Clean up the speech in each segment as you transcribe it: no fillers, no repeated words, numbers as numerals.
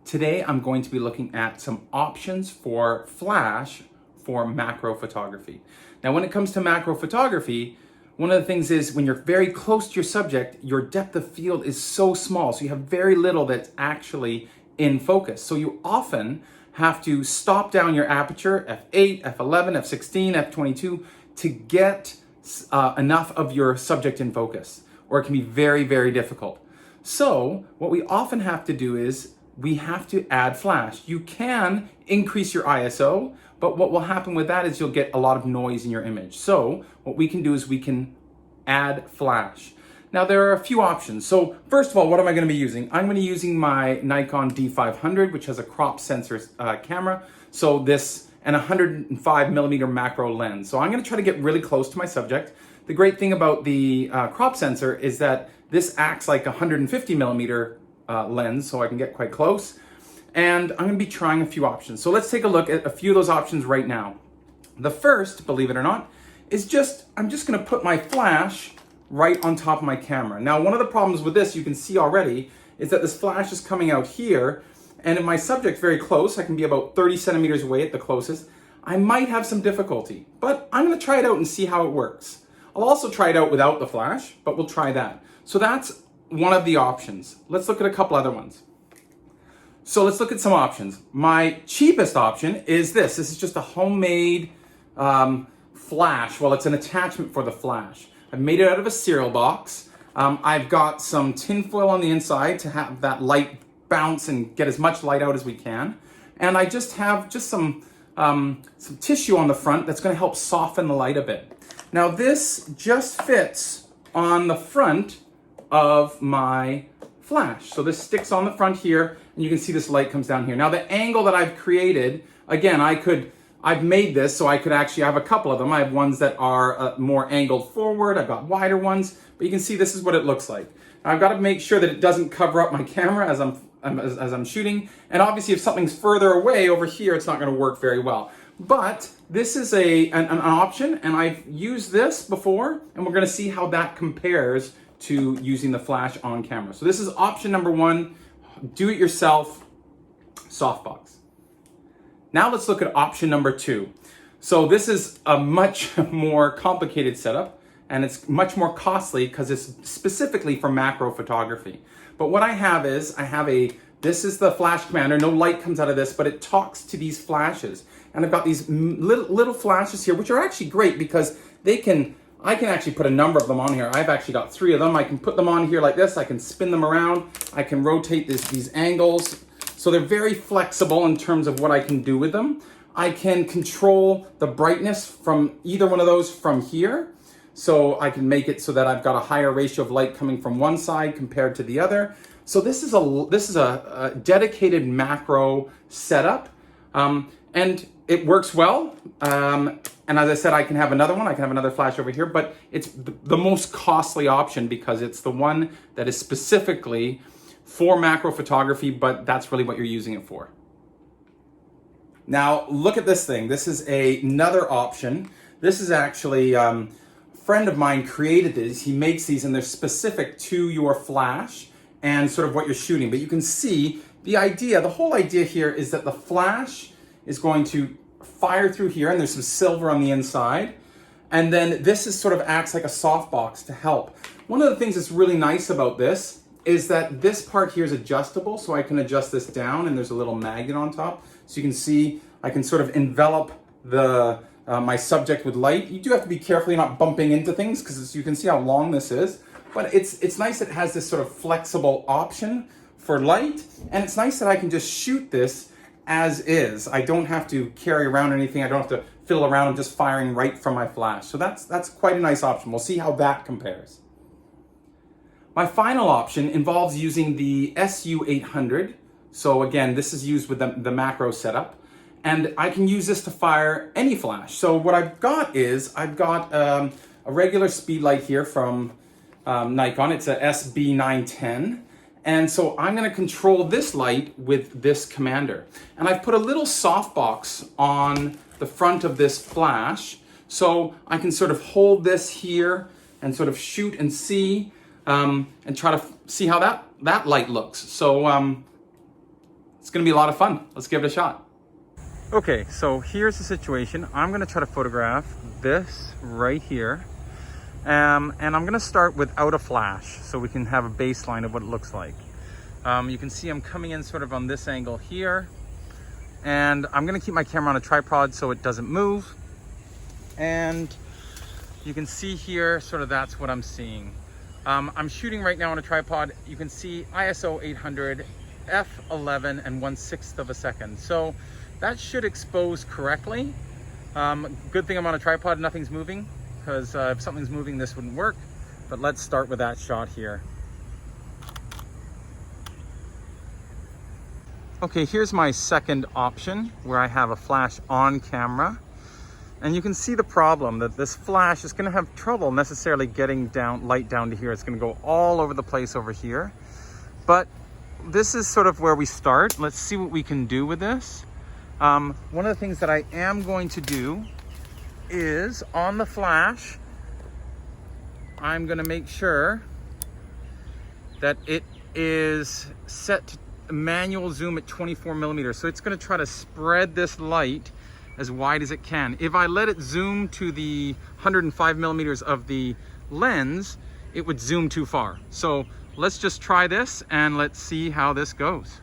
Today I'm going to be looking at some options for flash for macro photography. Now when it comes to macro photography, one of the things is when you're very close to your subject, your depth of field is so small, so you have very little that's actually in focus. So you often have to stop down your aperture, f8, f11, f16, f22, to get enough of your subject in focus, or it can be very, very difficult. So what we often have to do is we have to add flash. You can increase your ISO, but what will happen with that is you'll get a lot of noise in your image. So what we can do is we can add flash. Now there are a few options. So first of all, what am I going to be using? I'm going to be using my Nikon D500, which has a crop sensor camera. So this and a 105mm macro lens. So I'm going to try to get really close to my subject. The great thing about the crop sensor is that this acts like a 150mm lens, so I can get quite close. And I'm going to be trying a few options. So let's take a look at a few of those options right now. The first, believe it or not, is I'm just going to put my flash right on top of my camera. Now, one of the problems with this, you can see already, is that this flash is coming out here, and if my subject's very close, I can be about 30 centimeters away at the closest, I might have some difficulty. But I'm going to try it out and see how it works. I'll also try it out without the flash, but we'll try that. So that's one of the options. Let's look at a couple other ones. So let's look at some options. My cheapest option is this. This is just a homemade flash. Well, it's an attachment for the flash. I've made it out of a cereal box. I've got some tin foil on the inside to have that light bounce and get as much light out as we can. And I just have some tissue on the front that's going to help soften the light a bit. Now this just fits on the front of my flash. So this sticks on the front here, and you can see this light comes down here. Now the angle that I've created, again, I've made this so I could actually have a couple of them. I have ones that are more angled forward. I've got wider ones, but you can see this is what it looks like. Now I've got to make sure that it doesn't cover up my camera as I'm shooting. And obviously if something's further away over here, it's not going to work very well. But this is an option, and I've used this before, and we're going to see how that compares to using the flash on camera. So this is option number one, do-it-yourself softbox. Now let's look at option number two. So this is a much more complicated setup, and it's much more costly because it's specifically for macro photography. But what I have is, this is the flash commander. No light comes out of this, but it talks to these flashes. And I've got these little flashes here, which are actually great because I can actually put a number of them on here. I've actually got 3 of them. I can put them on here like this. I can spin them around. I can rotate these angles. So they're very flexible in terms of what I can do with them. I can control the brightness from either one of those from here. So I can make it so that I've got a higher ratio of light coming from one side compared to the other. So this is a dedicated macro setup. And it works well. And as I said, I can have another one. I can have another flash over here, but it's the most costly option because it's the one that is specifically for macro photography, but that's really what you're using it for. Now, look at this thing. This is another option. This is actually, a friend of mine created these. He makes these and they're specific to your flash and sort of what you're shooting. But you can see the whole idea here is that the flash is going to fire through here, and there's some silver on the inside, and then this sort of acts like a softbox to help. One of the things that's really nice about this is that this part here is adjustable, so I can adjust this down, and there's a little magnet on top, so you can see I can sort of envelop my subject with light. You do have to be careful you're not bumping into things because you can see how long this is, but it's nice that it has this sort of flexible option for light, and it's nice that I can just shoot this as is. I don't have to carry around anything. I don't have to fiddle around. I'm just firing right from my flash. So that's quite a nice option. We'll see how that compares. My final option involves using the SU-800. So again, this is used with the macro setup. And I can use this to fire any flash. So what I've got is, I've got a regular speed light here from Nikon. It's a SB-910. And so I'm going to control this light with this commander. And I've put a little softbox on the front of this flash, so I can sort of hold this here and sort of shoot and see. and try to see how that light looks. So it's going to be a lot of fun. Let's give it a shot. Okay, so here's the situation. I'm going to try to photograph this right here. And I'm going to start without a flash so we can have a baseline of what it looks like. You can see I'm coming in sort of on this angle here. And I'm going to keep my camera on a tripod so it doesn't move. And you can see here, sort of that's what I'm seeing. I'm shooting right now on a tripod. You can see ISO 800, f11 and 1/6 of a second. So that should expose correctly. Good thing I'm on a tripod, nothing's moving, because if something's moving, this wouldn't work. But let's start with that shot here. Okay, here's my second option where I have a flash on camera. And you can see the problem that this flash is going to have trouble necessarily getting light down to here. It's going to go all over the place over here. But this is sort of where we start. Let's see what we can do with this. One of the things that I am going to do is on the flash, I'm going to make sure that it is set to manual zoom at 24 millimeters. So it's going to try to spread this light as wide as it can. If I let it zoom to the 105 millimeters of the lens, it would zoom too far. So let's just try this and let's see how this goes.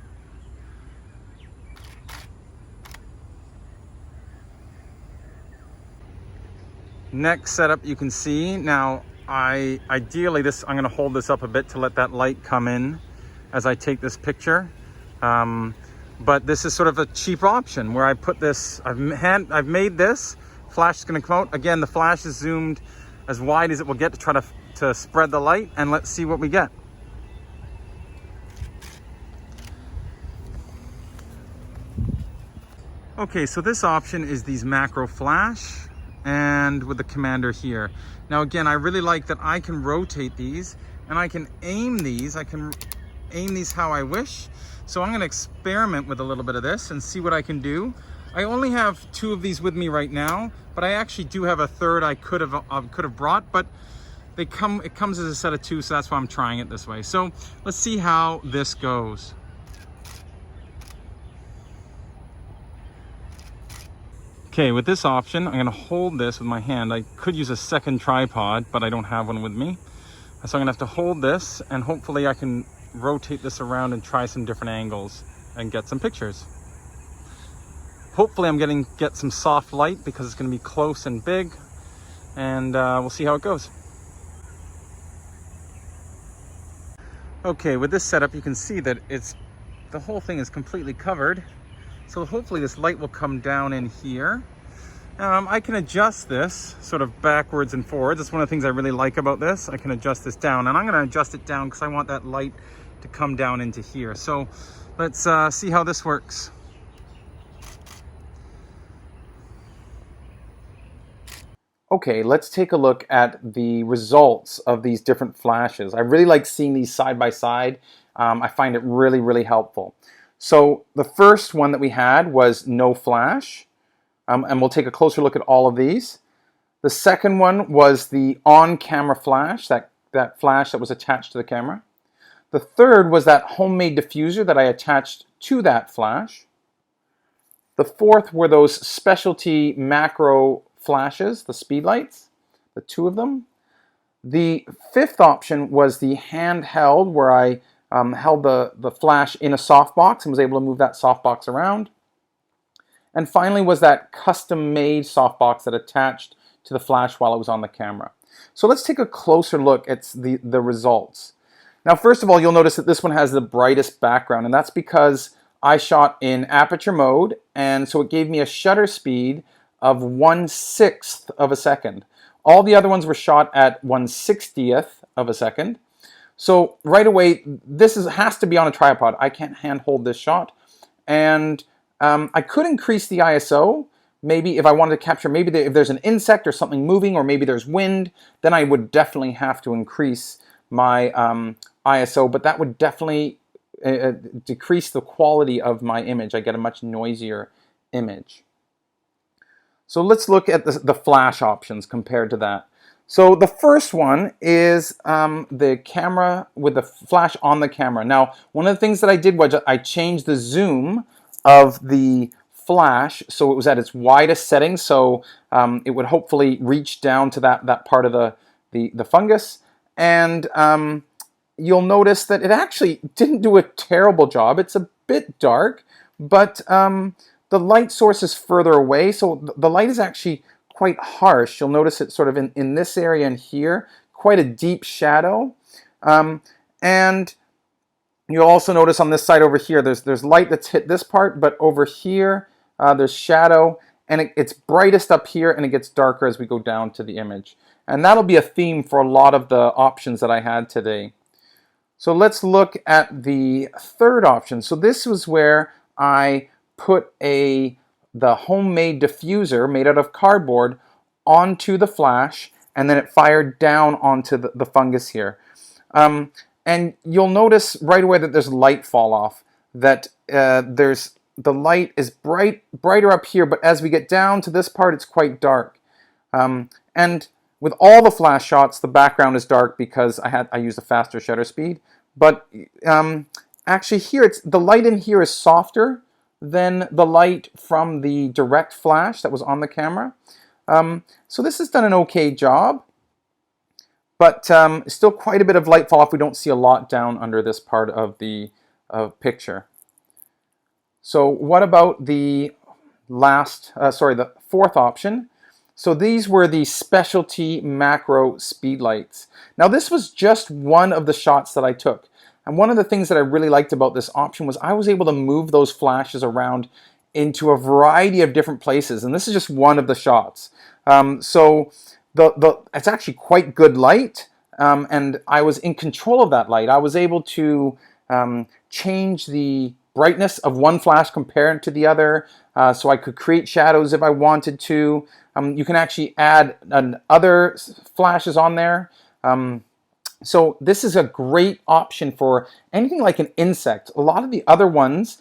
Next setup you can see. Now, ideally I'm gonna hold this up a bit to let that light come in as I take this picture. But this is sort of a cheap option where I put this, I've made this, flash is gonna come out. Again, the flash is zoomed as wide as it will get to try to spread the light, and let's see what we get. Okay, so this option is these macro flash and with the commander here. Now again, I really like that I can rotate these and I can aim these. I can aim these how I wish. So I'm going to experiment with a little bit of this and see what I can do. I only have 2 of these with me right now, but I actually do have a third I could have brought, but it comes as a set of 2, so that's why I'm trying it this way. So let's see how this goes. Okay, with this option, I'm going to hold this with my hand. I could use a second tripod, but I don't have one with me. So I'm going to have to hold this, and hopefully I can rotate this around and try some different angles and get some pictures. Hopefully I'm get some soft light because it's going to be close and big, and we'll see how it goes. Okay, with this setup you can see that the whole thing is completely covered, so hopefully this light will come down in here. I can adjust this sort of backwards and forwards. That's one of the things I really like about this. I can adjust this down, and I'm going to adjust it down because I want that light to come down into here. So let's see how this works. Okay, let's take a look at the results of these different flashes. I really like seeing these side by side. I find it really, really helpful. So the first one that we had was no flash, and we'll take a closer look at all of these. The second one was the on-camera flash, that flash that was attached to the camera. The third was that homemade diffuser that I attached to that flash. The fourth were those specialty macro flashes, the speed lights, the 2 of them. The fifth option was the handheld, where I held the flash in a softbox and was able to move that softbox around. And finally was that custom-made softbox that attached to the flash while it was on the camera. So let's take a closer look at the results. Now, first of all, you'll notice that this one has the brightest background, and that's because I shot in aperture mode, and so it gave me a shutter speed of 1/6 of a second. All the other ones were shot at 1/60th of a second. So right away, this has to be on a tripod. I can't handhold this shot. And I could increase the ISO. Maybe if I wanted to capture, maybe if there's an insect or something moving, or maybe there's wind, then I would definitely have to increase my ISO, but that would definitely decrease the quality of my image. I get a much noisier image. So let's look at the flash options compared to that. So the first one is the camera with the flash on the camera. Now, one of the things that I did was I changed the zoom of the flash so it was at its widest setting, so it would hopefully reach down to that part of the fungus. And you'll notice that it actually didn't do a terrible job. It's a bit dark, but the light source is further away, so the light is actually quite harsh. You'll notice it sort of in this area and here, quite a deep shadow. And you'll also notice on this side over here, there's light that's hit this part, but over here there's shadow, and it's brightest up here and it gets darker as we go down to the image. And that'll be a theme for a lot of the options that I had today. So let's look at the third option. So this was where I put the homemade diffuser made out of cardboard onto the flash, and then it fired down onto the fungus here. And you'll notice right away that there's light fall off, that the light is brighter up here, but as we get down to this part, it's quite dark. And with all the flash shots, the background is dark because I used a faster shutter speed. But actually here, the light in here is softer than the light from the direct flash that was on the camera. So this has done an okay job, but still quite a bit of light fall off. We don't see a lot down under this part of the picture. So what about the the fourth option? So these were the specialty macro speed lights. Now this was just one of the shots that I took. And one of the things that I really liked about this option was I was able to move those flashes around into a variety of different places. And this is just one of the shots. So it's actually quite good light. And I was in control of that light. I was able to change the brightness of one flash compared to the other. So I could create shadows if I wanted to. You can actually add other flashes on there. So this is a great option for anything like an insect. A lot of the other ones,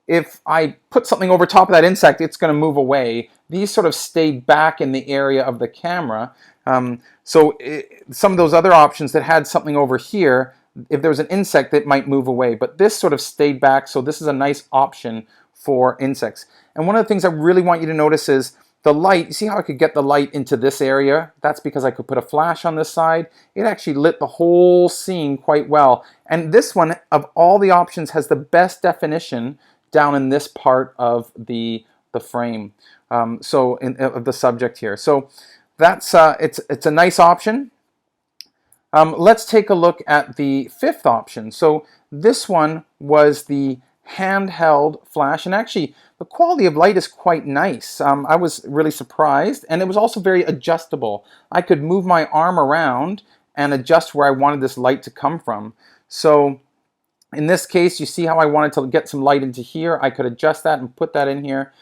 if I put something over top of that insect, it's going to move away. These sort of stayed back in the area of the camera. Some of those other options that had something over here, if there was an insect, it might move away. But this sort of stayed back, so this is a nice option for insects. And one of the things I really want you to notice is the light. You see how I could get the light into this area? That's because I could put a flash on this side. It actually lit the whole scene quite well. And this one, of all the options, has the best definition down in this part of the frame, of the subject here. So that's it's a nice option. Let's take a look at the fifth option. So this one was the handheld flash, and actually the quality of light is quite nice. I was really surprised, and it was also very adjustable. I could move my arm around and adjust where I wanted this light to come from. So in this case, you see how I wanted to get some light into here. I could adjust that and put that in here.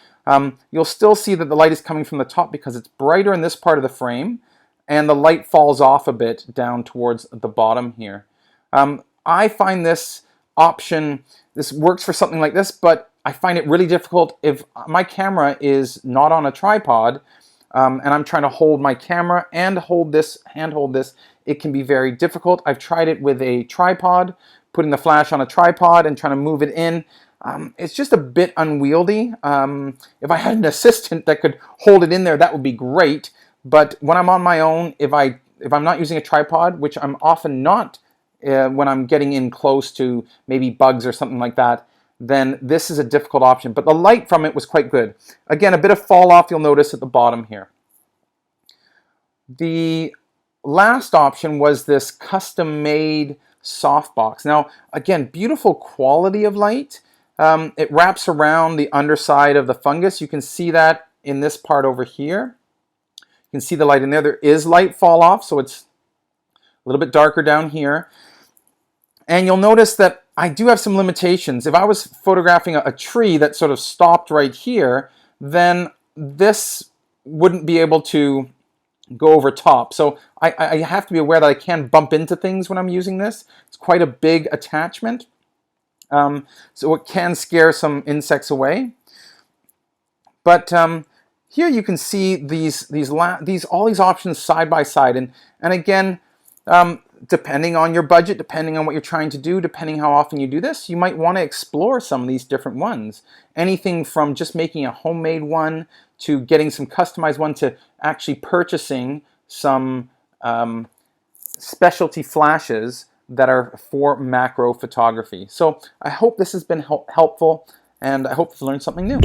You'll still see that the light is coming from the top because it's brighter in this part of the frame, and the light falls off a bit down towards the bottom here. I find this option, this works for something like this, but I find it really difficult if my camera is not on a tripod and I'm trying to hold my camera and hold this. It can be very difficult. I've tried it with a tripod, putting the flash on a tripod and trying to move it in. It's just a bit unwieldy. If I had an assistant that could hold it in there, that would be great. But when I'm on my own, if I'm not using a tripod, which I'm often not when I'm getting in close to maybe bugs or something like that, then this is a difficult option. But the light from it was quite good. Again, a bit of fall off you'll notice at the bottom here. The last option was this custom-made softbox. Now, again, beautiful quality of light. It wraps around the underside of the fungus. You can see that in this part over here. You can see the light in there. There is light fall off, so it's a little bit darker down here. And you'll notice that I do have some limitations. If I was photographing a tree that sort of stopped right here, then this wouldn't be able to go over top. So I have to be aware that I can bump into things when I'm using this. It's quite a big attachment. So it can scare some insects away. But here you can see all these options side by side, and again, depending on your budget, depending on what you're trying to do, depending how often you do this, you might want to explore some of these different ones. Anything from just making a homemade one to getting some customized one to actually purchasing some specialty flashes that are for macro photography. So I hope this has been helpful, and I hope you've learned something new.